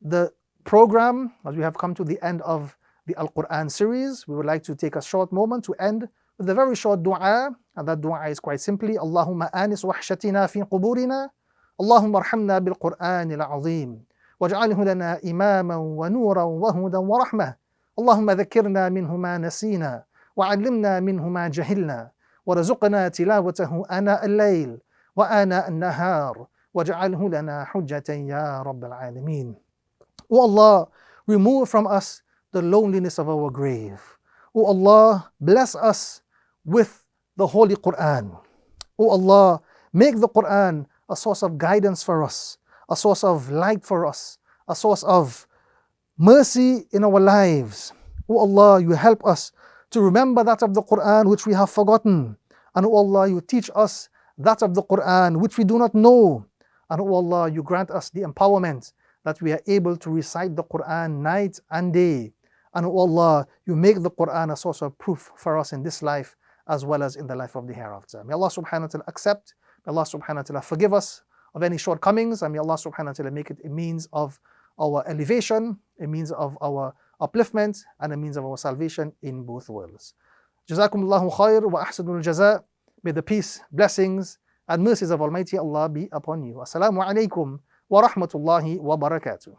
the program, as we have come to the end of the Al-Quran series, we would like to take a short moment to end with a very short dua. And that dua is quite simply, Allahumma anis wahshatina fi quburina, Allahumma arhamna bil Qur'an al-azim, waj'alhu lana imaman wa nuran wa hudan wa rahmah, Allahumma dhakkirna minhu ma nasina, wa 'allimna minhu ma jahilna, wa razuqna tilawatahu ana al-layl wa ana an-nahar, waj'alhu lana hujjatan ya Rabbil Alameen. O Allah, remove from us the loneliness of our grave. O Allah, bless us with the Holy Quran. O Allah, make the Quran a source of guidance for us, a source of light for us, a source of mercy in our lives. O Allah, you help us to remember that of the Quran which we have forgotten. And O Allah, you teach us that of the Quran which we do not know. And O Allah, you grant us the empowerment that we are able to recite the Quran night and day. And O Allah, you make the Quran a source of proof for us in this life as well as in the life of the hereafter. May Allah subhanahu wa ta'ala accept, may Allah subhanahu wa ta'ala forgive us of any shortcomings, and may Allah subhanahu wa ta'ala make it a means of our elevation, a means of our upliftment, and a means of our salvation in both worlds. Jazakumullahu khair wa ahsanul jaza. May the peace, blessings, and mercies of Almighty Allah be upon you. Assalamu alaikum wa rahmatullahi wa barakatuh.